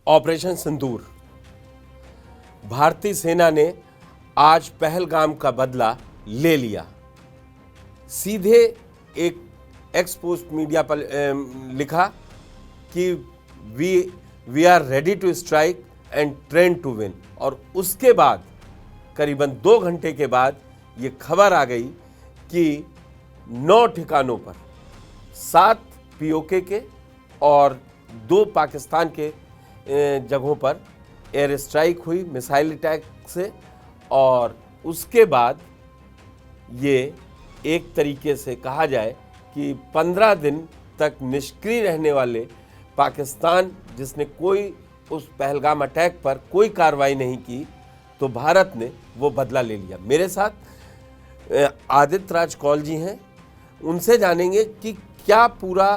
Operation सिंदूर। भारतीय सेना ने आज पहलगाम का बदला ले लिया। सीधे एक एक्स पोस्ट मीडिया पर लिखा कि we are ready to strike and train to win. और उसके बाद करीबन 2 घंटे के बाद ये खबर आ गई कि 9 ठिकानों पर 7 पीओके के और 2 पाकिस्तान के जगहों पर एयर स्ट्राइक हुई मिसाइल अटैक से। और उसके बाद ये एक तरीके से कहा जाए कि 15 दिन तक निष्क्रिय रहने वाले पाकिस्तान, जिसने कोई उस पहलगाम अटैक पर कोई कार्रवाई नहीं की, तो भारत ने वो बदला ले लिया। मेरे साथ आदित्य राज कौल जी हैं, उनसे जानेंगे कि क्या पूरा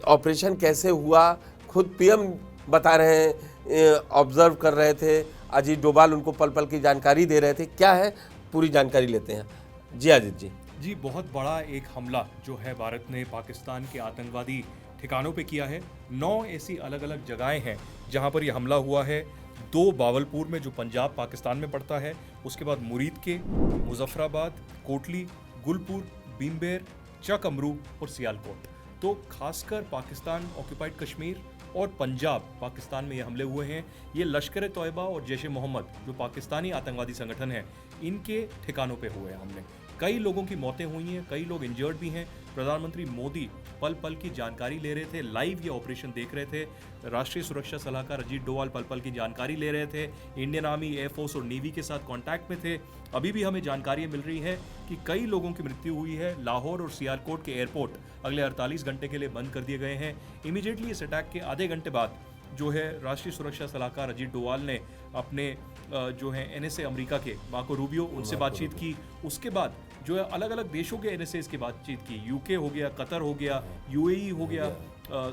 ऑपरेशन कैसे हुआ। खुद पीएम बता रहे हैं, ऑब्जर्व कर रहे थे, अजीत डोभाल उनको पल पल की जानकारी दे रहे थे। क्या है पूरी जानकारी लेते हैं। जी आदित्य जी, बहुत बड़ा एक हमला जो है भारत ने पाकिस्तान के आतंकवादी ठिकानों पे किया है। 9 ऐसी अलग अलग जगहें हैं जहां पर यह हमला हुआ है। 2 बावलपुर में, जो पंजाब पाकिस्तान में पड़ता है, उसके बाद मुरीद के, मुजफ्फराबाद, कोटली, गुलपुर, बीमबेर, चक अमरू और सियालकोट। तो खासकर पाकिस्तान ऑक्यूपाइड कश्मीर और पंजाब पाकिस्तान में ये हमले हुए हैं। ये लश्कर तोयबा और जैश ए मोहम्मद, जो पाकिस्तानी आतंकवादी संगठन है, इनके ठिकानों पे हुए हैं हमले। कई लोगों की मौतें हुई हैं, कई लोग इंजर्ड भी हैं। प्रधानमंत्री मोदी पल पल की जानकारी ले रहे थे, लाइव ये ऑपरेशन देख रहे थे। राष्ट्रीय सुरक्षा सलाहकार अजीत डोभाल पल पल की जानकारी ले रहे थे। इंडियन आर्मी, एयरफोर्स और नेवी के साथ कांटेक्ट में थे। अभी भी हमें जानकारियां मिल रही है कि कई लोगों की मृत्यु हुई है। लाहौर और सियालकोट के एयरपोर्ट अगले 48 घंटे के लिए बंद कर दिए गए हैं। इमीडिएटली इस अटैक के आधे घंटे बाद जो है राष्ट्रीय सुरक्षा सलाहकार अजीत डोभाल ने अपने जो है NSA अमेरिका के मार्को रूबियो, उनसे बातचीत की। उसके बाद जो है अलग अलग देशों के NSAs की बातचीत की। यूके हो गया, कतर हो गया, UAE हो गया,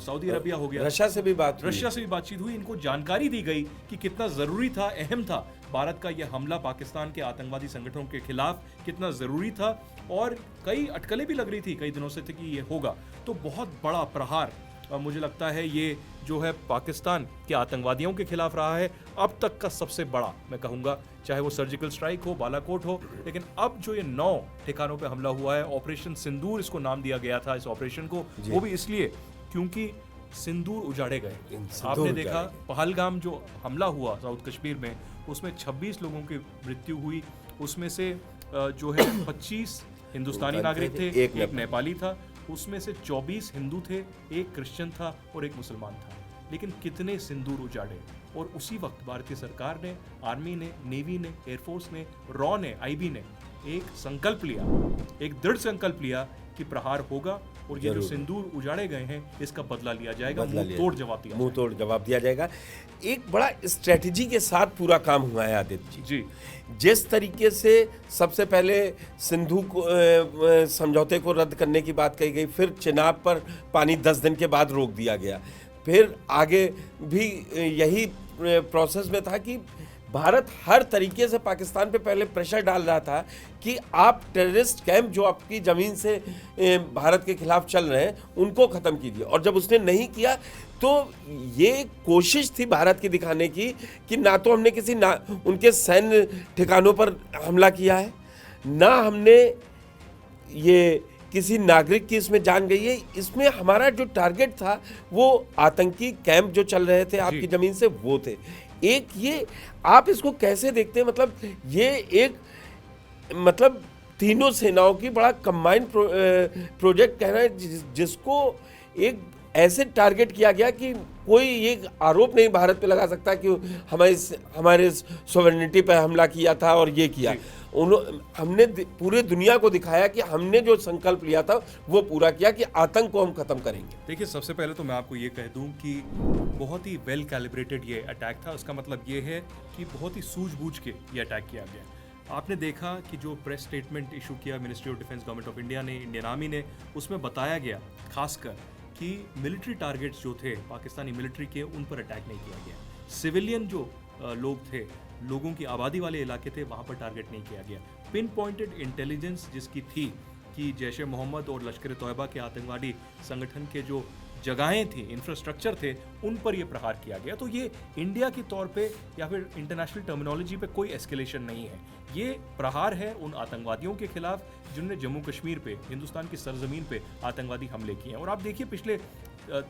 सऊदी अरबिया हो गया, रशिया से भी बातचीत हुई। इनको जानकारी दी गई कि कितना ज़रूरी था, अहम था भारत का यह हमला पाकिस्तान के आतंकवादी संगठनों के खिलाफ, कितना ज़रूरी था। और कई अटकलें भी लग रही थी कई दिनों से थे कि ये होगा। तो बहुत बड़ा प्रहार मुझे लगता है ये जो है पाकिस्तान के आतंकवादियों के खिलाफ रहा है अब तक का सबसे बड़ा, मैं कहूँगा। चाहे वो सर्जिकल स्ट्राइक हो, बालाकोट हो, लेकिन अब जो ये 9 ठिकानों पे हमला हुआ है, ऑपरेशन सिंदूर इसको नाम दिया गया था इस ऑपरेशन को, वो भी इसलिए क्योंकि सिंदूर उजाड़े गए। आपने देखा पहलगाम जो हमला हुआ साउथ कश्मीर में, उसमें 26 लोगों की मृत्यु हुई। उसमें से जो है 25 हिंदुस्तानी नागरिक थे, एक नेपाली था। उसमें से 24 हिंदू थे, एक क्रिश्चियन था और एक मुसलमान था। लेकिन कितने सिंदूर उजाड़े। और उसी वक्त भारतीय सरकार ने, आर्मी ने, नेवी ने, एयरफोर्स ने, रॉ ने, IB ने एक संकल्प लिया, एक दृढ़ संकल्प लिया कि प्रहार होगा और ये जो सिंदूर उजाड़े गए हैं इसका बदला लिया जाएगा, मुंह तोड़ जवाब दिया जाएगा। एक बड़ा स्ट्रेटजी के साथ पूरा काम हुआ है आदित्य जी। जिस तरीके से सबसे पहले सिंधु को समझौते को रद्द करने की बात कही गई, फिर चिनाब पर पानी 10 दिन के बाद रोक दिया गया, फिर आगे भी यही प्रोसेस में था कि भारत हर तरीके से पाकिस्तान पे पहले प्रेशर डाल रहा था कि आप टेररिस्ट कैंप जो आपकी ज़मीन से भारत के खिलाफ चल रहे हैं उनको ख़त्म कीजिए। और जब उसने नहीं किया तो ये कोशिश थी भारत की दिखाने की कि ना तो हमने उनके सैन्य ठिकानों पर हमला किया है, ना हमने ये किसी नागरिक की इसमें जान गई है। इसमें हमारा जो टारगेट था वो आतंकी कैंप जो चल रहे थे आपकी ज़मीन से, वो थे। एक ये आप इसको कैसे देखते हैं? मतलब ये एक तीनों सेनाओं की बड़ा कंबाइंड प्रोजेक्ट कहना है, जिसको एक ऐसे टारगेट किया गया कि कोई ये आरोप नहीं भारत पे लगा सकता कि हमारे सॉवरेनिटी पे हमला किया था और ये किया। हमने पूरे दुनिया को दिखाया कि हमने जो संकल्प लिया था वो पूरा किया कि आतंक को हम खत्म करेंगे। देखिए, सबसे पहले तो मैं आपको ये कह दूं कि बहुत ही वेल कैलिब्रेटेड ये अटैक था। उसका मतलब ये है कि बहुत ही सूझबूझ के ये अटैक किया गया। आपने देखा कि जो प्रेस स्टेटमेंट इशू किया ministry of defence government of India ने, इंडियन आर्मी ने, उसमें बताया गया खासकर कि मिलिट्री टारगेट्स जो थे पाकिस्तानी मिलिट्री के, उन पर अटैक नहीं किया गया। सिविलियन जो लोग थे, लोगों की आबादी वाले इलाके थे, वहाँ पर टारगेट नहीं किया गया। पिन पॉइंटेड इंटेलिजेंस जिसकी थी कि जैश ए मोहम्मद और लश्कर तोयबा के आतंकवादी संगठन के जो जगहें थी, इंफ्रास्ट्रक्चर थे, उन पर यह प्रहार किया गया। तो ये इंडिया के तौर पे या फिर इंटरनेशनल टर्मिनोलॉजी पे कोई एस्केलेशन नहीं है, ये प्रहार है उन आतंकवादियों के खिलाफ जिन्होंने जम्मू कश्मीर पे, हिंदुस्तान की सरजमीन पे आतंकवादी हमले किए हैं। और आप देखिए पिछले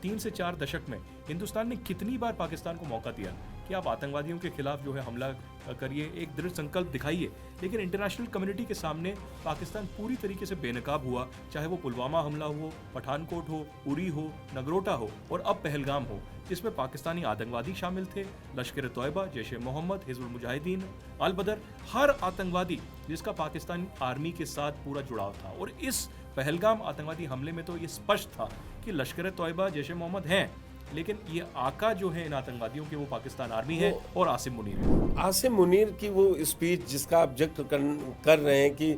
3 से 4 दशक में हिंदुस्तान ने कितनी बार पाकिस्तान को मौका दिया कि आप आतंकवादियों के खिलाफ जो है हमला करिए, एक दृढ़ संकल्प दिखाइए, लेकिन इंटरनेशनल कम्युनिटी के सामने पाकिस्तान पूरी तरीके से बेनकाब हुआ, चाहे वो पुलवामा हमला हो, पठानकोट हो, उरी हो, नगरोटा हो और अब पहलगाम हो, जिसमें पाकिस्तानी आतंकवादी शामिल थे, लश्कर तोयबा, जैश मोहम्मद, हिजबुल मुजाहिदीन, अल बदर, हर आतंकवादी जिसका पाकिस्तान आर्मी के साथ पूरा जुड़ाव था। और इस पहलगाम आतंकवादी हमले में तो ये स्पष्ट था कि लश्कर तोयबा, जैश मोहम्मद हैं, लेकिन ये आका जो है इन आतंकवादियों के वो पाकिस्तान आर्मी है और आसिम मुनीर है। आसिम मुनीर की वो स्पीच जिसका आप जिक्र कर रहे हैं कि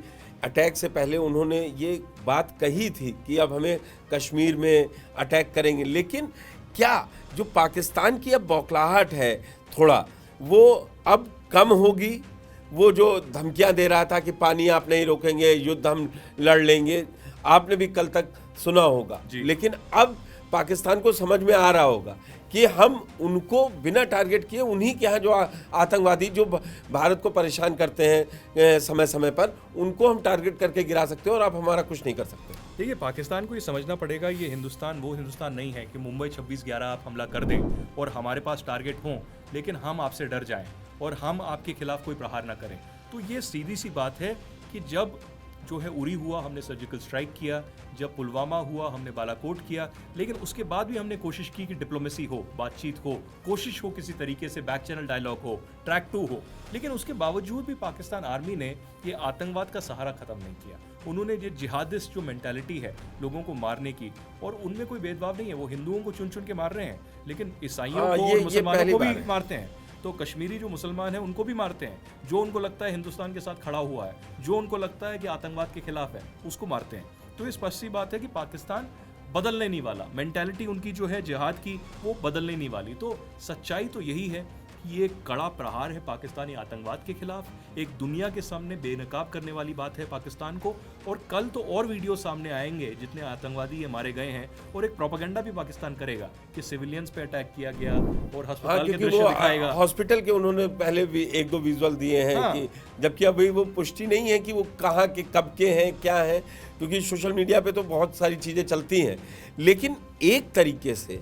अटैक से पहले उन्होंने ये बात कही थी कि अब हमें कश्मीर में अटैक करेंगे, लेकिन क्या जो पाकिस्तान की अब बौखलाहट है थोड़ा, वो अब कम होगी? वो जो धमकियां दे रहा था कि पानी आप नहीं रोकेंगे, युद्ध हम लड़ लेंगे, आपने भी कल तक सुना होगा, लेकिन अब पाकिस्तान को समझ में आ रहा होगा कि हम उनको बिना टारगेट किए, उन्हीं के यहाँ जो आतंकवादी जो भारत को परेशान करते हैं समय समय पर, उनको हम टारगेट करके गिरा सकते हैं और आप हमारा कुछ नहीं कर सकते। देखिए, पाकिस्तान को ये समझना पड़ेगा, ये हिंदुस्तान वो हिंदुस्तान नहीं है कि मुंबई 26/11 आप हमला कर दें और हमारे पास टारगेट हों, लेकिन हम आपसे डर जाएं और हम आपके खिलाफ कोई प्रहार ना करें। तो ये सीधी सी बात है कि जब जो है उरी हुआ, हमने सर्जिकल स्ट्राइक किया, जब पुलवामा हुआ हमने बालाकोट किया, लेकिन उसके बाद भी हमने कोशिश की कि डिप्लोमेसी हो, बातचीत हो, कोशिश हो किसी तरीके से बैक चैनल डायलॉग हो, ट्रैक 2 हो, लेकिन उसके बावजूद भी पाकिस्तान आर्मी ने ये आतंकवाद का सहारा खत्म नहीं किया। उन्होंने ये जिहादिस्ट जो मेंटालिटी है लोगों को मारने की, और उनमें कोई भेदभाव नहीं है, वो हिंदुओं को चुन चुन के मार रहे हैं, लेकिन ईसाइयों को और मुसलमानों को भी मारते हैं। तो कश्मीरी जो मुसलमान हैं उनको भी मारते हैं, जो उनको लगता है हिंदुस्तान के साथ खड़ा हुआ है, जो उनको लगता है कि आतंकवाद के खिलाफ है, उसको मारते हैं। तो ये स्पष्ट सी बात है कि पाकिस्तान बदलने नहीं वाला, मेंटालिटी उनकी जो है जिहाद की वो बदलने नहीं वाली। तो सच्चाई तो यही है कि ये कड़ा प्रहार है पाकिस्तानी आतंकवाद के खिलाफ, एक दुनिया के सामने बेनकाब करने वाली बात है पाकिस्तान को। और कल तो और वीडियो सामने आएंगे जितने आतंकवादी ये मारे गए हैं, और एक प्रोपेगेंडा भी पाकिस्तान करेगा कि सिविलियंस पे अटैक किया गया और अस्पताल के दृश्य दिखाएगा। हॉस्पिटल के उन्होंने पहले भी 1-2 विजुअल दिए हैं कि जबकि अभी वो पुष्टि नहीं है कि वो कहाँ के कब के हैं क्या है, क्योंकि सोशल मीडिया पे तो बहुत सारी चीज़ें चलती हैं, लेकिन एक तरीके से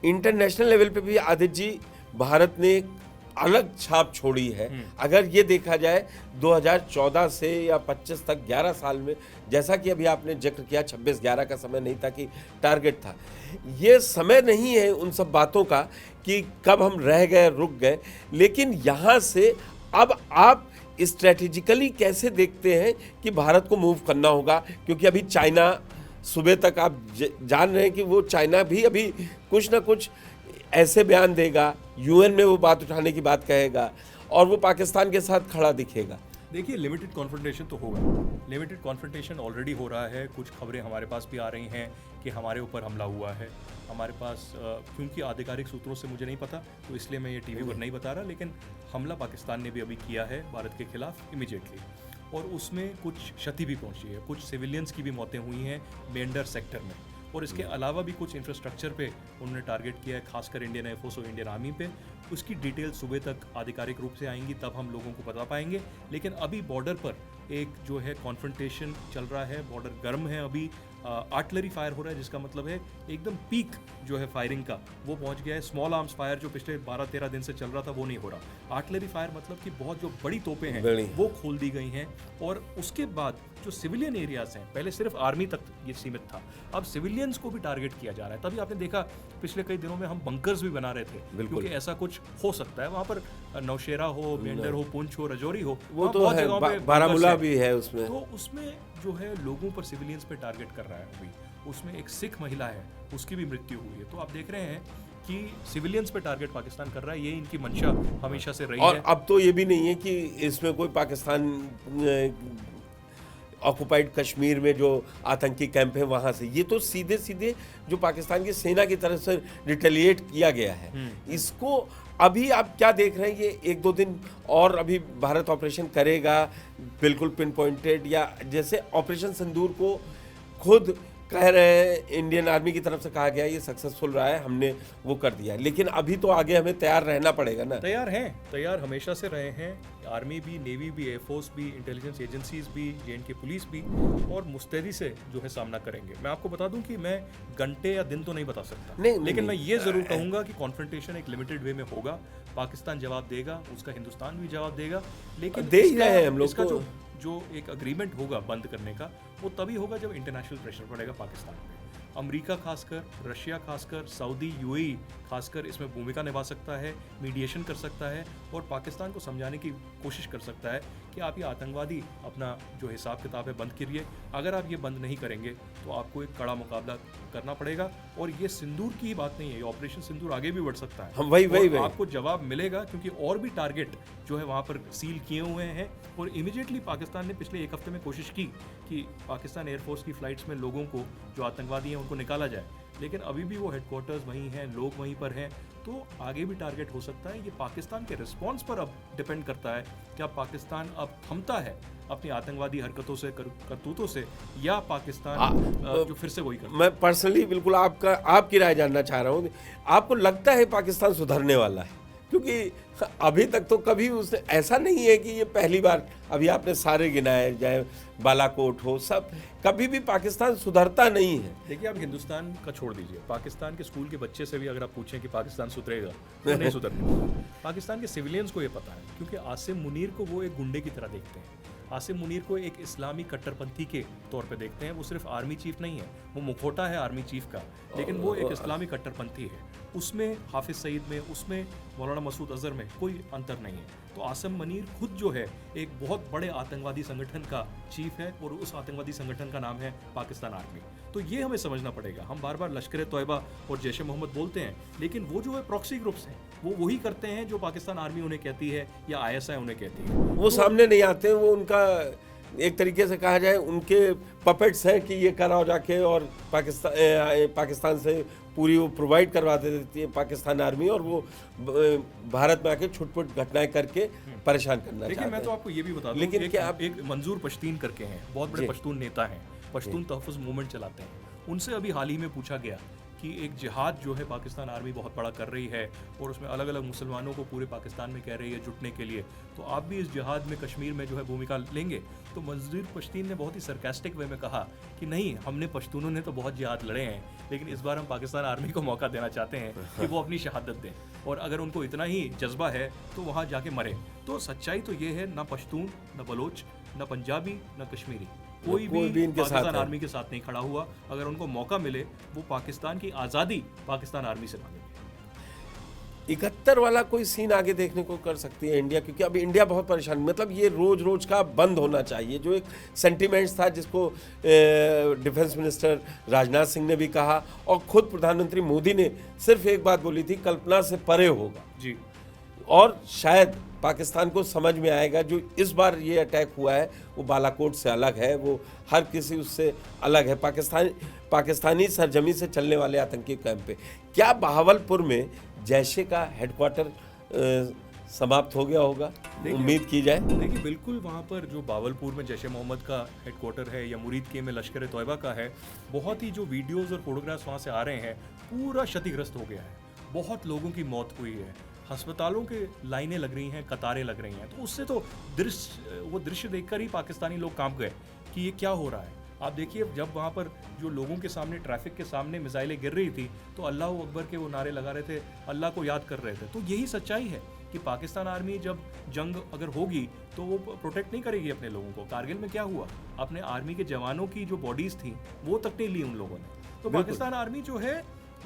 इंटरनेशनल लेवल पे भी आदित्य जी भारत ने अलग छाप छोड़ी है। अगर ये देखा जाए 2014 से या 25 तक 11 साल में, जैसा कि अभी आपने जिक्र किया 26/11 का समय नहीं था कि टारगेट था, ये समय नहीं है उन सब बातों का कि कब हम रह गए रुक गए, लेकिन यहाँ से अब आप स्ट्रेटेजिकली कैसे देखते हैं कि भारत को मूव करना होगा, क्योंकि अभी चाइना सुबह तक आप जान रहे हैं कि वो चाइना भी अभी कुछ ना कुछ ऐसे बयान देगा, यूएन में वो बात उठाने की बात कहेगा और वो पाकिस्तान के साथ खड़ा दिखेगा। देखिए, लिमिटेड कॉन्फ्रंटेशन तो होगा, लिमिटेड कॉन्फ्रंटेशन ऑलरेडी हो रहा है। कुछ खबरें हमारे पास भी आ रही हैं कि हमारे ऊपर हमला हुआ है। हमारे पास क्योंकि आधिकारिक सूत्रों से मुझे नहीं पता, तो इसलिए मैं ये टीवी पर नहीं बता रहा, लेकिन हमला पाकिस्तान ने भी अभी किया है भारत के खिलाफ इमीडिएटली, और उसमें कुछ क्षति भी पहुंची है, कुछ सिविलियंस की भी मौतें हुई हैं मेंढर सेक्टर में, और इसके अलावा भी कुछ इंफ्रास्ट्रक्चर पे उन्होंने टारगेट किया है, खासकर इंडियन एयरफोर्स और इंडियन आर्मी पे। उसकी डिटेल सुबह तक आधिकारिक रूप से आएंगी, तब हम लोगों को बता पाएंगे। लेकिन अभी बॉर्डर पर एक जो है कॉन्फ्रंटेशन चल रहा है, बॉर्डर गर्म है, अभी आर्टिलरी फायर हो रहा है, जिसका मतलब है एकदम पीक जो है फायरिंग का वो पहुंच गया है। स्मॉल आर्म्स फायर जो पिछले 12-13 दिन से चल रहा था वो नहीं हो रहा। आर्टिलरी फायर मतलब कि बहुत जो बड़ी तोपें हैं वो खोल दी गई हैं, और उसके बाद जो सिविलियन एरियाज हैं, पहले सिर्फ आर्मी तक ये सीमित था, अब सिविलियंस को भी टारगेट किया जा रहा है। तभी आपने देखा पिछले कई दिनों में हम बंकर्स भी बना रहे थे, क्योंकि ऐसा कुछ हो सकता है वहाँ पर, नौशेरा हो, मेंढर हो, पुंछ हो, रजौरी हो, वो तो है, बारामूला भी है उसमें। तो उसमें जो है लोगों पर सिविलियंस पे टारगेट कर रहा है अभी। उसमें एक सिख महिला है, उसकी भी मृत्यु हुई है। तो आप देख रहे हैं कि सिविलियंस पे टारगेट पाकिस्तान कर रहा है, ये इनकी मंशा हमेशा से रही है। और अब तो ये भी नहीं है कि इसमें कोई पाकिस्तान ऑक्युपाइड कश्मीर में जो आतंकी कैंप है वहाँ से, ये तो सीधे सीधे जो पाकिस्तान की सेना की तरफ से रिटेलिएट किया गया है। इसको अभी आप क्या देख रहे हैं, ये 1-2 दिन और अभी भारत ऑपरेशन करेगा बिल्कुल पिन पॉइंटेड, या जैसे ऑपरेशन सिंदूर को खुद कह रहे हैं, इंडियन आर्मी की तरफ से कहा गया ये सक्सेसफुल रहा है, हमने वो कर दिया है, लेकिन अभी तो आगे हमें तैयार रहना पड़ेगा ना। तैयार हमेशा से रहे हैं, आर्मी भी, नेवी भी, एयरफोर्स भी, इंटेलिजेंस एजेंसीज भी, JNK पुलिस भी, और मुस्तैदी से जो है सामना करेंगे। मैं आपको बता दूं कि मैं घंटे या दिन तो नहीं बता सकता, लेकिन मैं ये जरूर कहूंगा कि कॉन्फ्रंटेशन एक लिमिटेड वे में होगा। पाकिस्तान जवाब देगा, उसका हिंदुस्तान भी जवाब देगा, लेकिन दे ही रहे हैं हम लोग इसका को। जो एक अग्रीमेंट होगा बंद करने का, वो तभी होगा जब इंटरनेशनल प्रेशर पड़ेगा पाकिस्तान पे। अमेरिका खासकर, रशिया खासकर, सऊदी, UAE खासकर इसमें भूमिका निभा सकता है, मीडिएशन कर सकता है और पाकिस्तान को समझाने की कोशिश कर सकता है कि आप ये आतंकवादी अपना जो हिसाब किताब है बंद करिए। अगर आप ये बंद नहीं करेंगे तो आपको एक कड़ा मुकाबला करना पड़ेगा। और ये सिंदूर की ही बात नहीं है, ये ऑपरेशन सिंदूर आगे भी बढ़ सकता है। हम वही आपको जवाब मिलेगा, क्योंकि और भी टारगेट जो है वहाँ पर सील किए हुए हैं। और इमीडिएटली पाकिस्तान ने पिछले एक हफ्ते में कोशिश की कि पाकिस्तान एयरफोर्स की फ्लाइट्स में लोगों को, जो आतंकवादी हैं, उनको निकाला जाए, लेकिन अभी भी वो हेडक्वार्टर्स वहीं हैं, लोग वहीं पर हैं। तो आगे भी टारगेट हो सकता है। ये पाकिस्तान के रिस्पॉन्स पर अब डिपेंड करता है कि अब पाकिस्तान अब थमता है अपनी आतंकवादी हरकतों से, करतूतों से, या पाकिस्तान जो फिर से वही करता है। मैं पर्सनली बिल्कुल आपकी राय जानना चाह रहा हूँ, आपको लगता है पाकिस्तान सुधरने वाला है? क्योंकि अभी तक तो कभी उसने, ऐसा नहीं है कि ये पहली बार, अभी आपने सारे गिनाए, चाहे बालाकोट हो, सब, कभी भी पाकिस्तान सुधरता नहीं है। देखिए, आप हिंदुस्तान का छोड़ दीजिए, पाकिस्तान के स्कूल के बच्चे से भी अगर आप पूछें कि पाकिस्तान सुधरेगा, तो नहीं सुधरेगा। पाकिस्तान के सिविलियंस को ये पता है, क्योंकि आसिम मुनीर को वो एक गुंडे की तरह देखते हैं। आसिम मुनीर को एक इस्लामी कट्टरपंथी के तौर पे देखते हैं। वो सिर्फ आर्मी चीफ नहीं है, वो मुखौटा है आर्मी चीफ का, लेकिन वो एक इस्लामी कट्टरपंथी है। उसमें हाफिज सईद में, उसमें मौलाना मसूद अजहर में कोई अंतर नहीं है। तो आसिम मुनीर खुद जो है एक बहुत बड़े आतंकवादी संगठन का चीफ है, और उस आतंकवादी संगठन का नाम है पाकिस्तान आर्मी। तो ये हमें समझना पड़ेगा। हम बार बार लश्कर तोयबा और जैश मोहम्मद बोलते हैं, लेकिन वो जो है प्रॉक्सी ग्रुप्स हैं, वो वही करते हैं जो पाकिस्तान आर्मी उन्हें कहती है या ISI उन्हें कहती है। वो सामने नहीं आते, वो उनका एक तरीके से कहा जाए उनके पपेट्स हैं कि ये कराओ जाके, और पाकिस्तान से पूरी वो प्रोवाइड करवा देती है पाकिस्तान आर्मी, और वो भारत में आके छुटपुट घटनाएं करके परेशान करना चाहते हैं। लेकिन मैं तो आपको ये भी बता दूं, लेकिन क्या आप एक मंजूर पश्तीन करके हैं, बहुत बड़े पश्तून नेता हैं, पश्तून तहफ़्फ़ुज़ मूवमेंट चलाते हैं। उनसे अभी हाल ही में पूछा गया कि एक जिहाद जो है पाकिस्तान आर्मी बहुत बड़ा कर रही है, और उसमें अलग अलग मुसलमानों को पूरे पाकिस्तान में कह रही है जुटने के लिए, तो आप भी इस जिहाद में कश्मीर में जो है भूमिका लेंगे? तो मंजूर पश्तीन ने बहुत ही सरकास्टिक वे में कहा कि नहीं, हमने पश्तूनों ने तो बहुत जिहाद लड़े हैं, लेकिन इस बार हम पाकिस्तान आर्मी को मौका देना चाहते हैं कि वो अपनी शहादत दें, और अगर उनको इतना ही जज्बा है तो वहाँ जाके मरे। तो सच्चाई तो ये है, ना पश्तून, ना बलोच, ना पंजाबी, ना कश्मीरी, कोई भी पाकिस्तान आर्मी के साथ नहीं खड़ा हुआ। अगर उनको मौका मिले, वो पाकिस्तान की आज़ादी पाकिस्तान आर्मी से मांगेंगे। 71 वाला कोई सीन आगे देखने को कर सकती है इंडिया, क्योंकि अब इंडिया बहुत परेशान, मतलब ये रोज रोज का बंद होना चाहिए। जो एक सेंटिमेंट्स था, जिसको डिफेंस मिनिस्टर राजनाथ सिंह ने भी कहा, और खुद प्रधानमंत्री मोदी ने सिर्फ एक बात बोली थी, कल्पना से परे होगा जी। और शायद पाकिस्तान को समझ में आएगा, जो इस बार ये अटैक हुआ है वो बालाकोट से अलग है, वो हर किसी उससे अलग है, पाकिस्तानी सरजमी से चलने वाले आतंकी कैंप पे। क्या बहावलपुर में जैशे का हेडक्वार्टर समाप्त हो गया होगा, उम्मीद की जाए? देखिए, बिल्कुल वहाँ पर जो बावलपुर में जैश मोहम्मद का हेडक्वार्टर है, या मुरीद के में लश्कर तोयबा का है, बहुत ही जो वीडियोज़ और फोटोग्राफ्स वहाँ से आ रहे हैं, पूरा क्षतिग्रस्त हो गया है। बहुत लोगों की मौत हुई है, अस्पतालों के लाइनें लग रही हैं, कतारें लग रही हैं। तो उससे तो वो दृश्य देखकर ही पाकिस्तानी लोग कांप गए कि ये क्या हो रहा है। आप देखिए, जब वहाँ पर जो लोगों के सामने, ट्रैफिक के सामने मिसाइलें गिर रही थी, तो अल्लाह अकबर के वो नारे लगा रहे थे, अल्लाह को याद कर रहे थे। तो यही सच्चाई है कि पाकिस्तान आर्मी जब जंग अगर होगी तो वो प्रोटेक्ट नहीं करेगी अपने लोगों को। कारगिल में क्या हुआ, अपने आर्मी के जवानों की जो बॉडीज थी वो तक नहीं ली उन लोगों ने। तो पाकिस्तान आर्मी जो है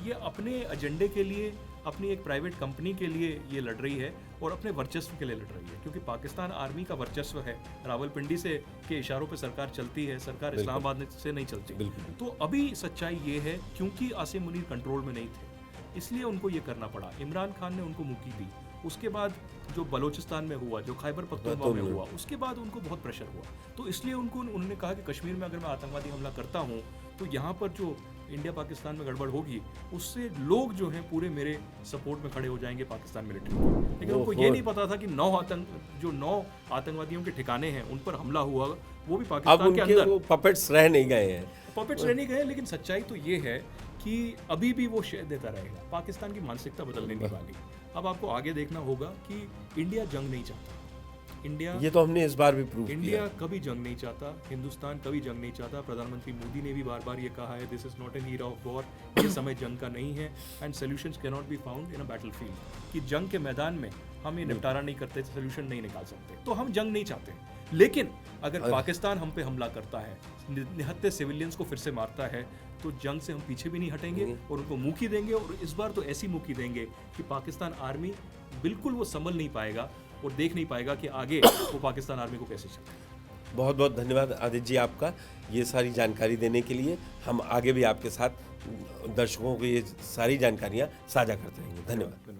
ये अपने एजेंडे के लिए, अपनी एक प्राइवेट कंपनी के लिए ये लड़ रही है, और अपने वर्चस्व के लिए लड़ रही है, क्योंकि पाकिस्तान आर्मी का वर्चस्व है। रावलपिंडी से के इशारों पे सरकार चलती है, सरकार इस्लामाबाद से नहीं चलती। तो अभी सच्चाई ये है, क्योंकि आसिम मुनीर कंट्रोल में नहीं थे, इसलिए उनको ये करना पड़ा। इमरान खान ने उनको मुक्ति दी, उसके बाद जो बलूचिस्तान में हुआ, जो खैबर पख्तूनख्वा में हुआ, उसके बाद उनको बहुत प्रेशर हुआ। तो इसलिए उन्होंने कहा कि कश्मीर में अगर मैं आतंकवादी हमला करता हूँ, तो यहाँ पर जो इंडिया पाकिस्तान में गड़बड़ होगी, उससे लोग जो हैं पूरे मेरे सपोर्ट में खड़े हो जाएंगे पाकिस्तान मिलिट्री के। लेकिन उनको ये नहीं पता था कि 9 आतंकवादियों के ठिकाने हैं, उन पर हमला हुआ, वो भी पाकिस्तान के अंदर। वो पपेट्स रह नहीं गए हैं। पपेट्स रहने गए, लेकिन सच्चाई तो ये है कि अभी भी वो शेयर देता रहेगा। पाकिस्तान की मानसिकता बदलने नहीं वाली। अब आपको आगे देखना होगा कि इंडिया जंग नहीं चाहता। इंडिया ये तो हमने इस बार भी प्रूव इंडिया कभी जंग नहीं चाहता, हिंदुस्तान कभी जंग नहीं चाहता। प्रधानमंत्री मोदी ने भी बार बार ये कहा है, this is not an era of war, ये समय जंग का नहीं है, and solutions can not be found in a battlefield. कि जंग के मैदान में हम ये निपटारा नहीं करते, सोल्यूशन नहीं निकाल सकते, तो हम जंग नहीं चाहते। लेकिन अगर पाकिस्तान हम पे हमला करता है, निहत्थे सिविलियंस को फिर से मारता है, तो जंग से हम पीछे भी नहीं हटेंगे और उनको मुक्की देंगे। और इस बार तो ऐसी मुक्की देंगे कि पाकिस्तान आर्मी बिल्कुल वो संभल नहीं पाएगा और देख नहीं पाएगा कि आगे वो पाकिस्तान आर्मी को कैसे चले। बहुत बहुत धन्यवाद आदित्य जी आपका ये सारी जानकारी देने के लिए। हम आगे भी आपके साथ दर्शकों को ये सारी जानकारियाँ साझा करते रहेंगे। धन्यवाद।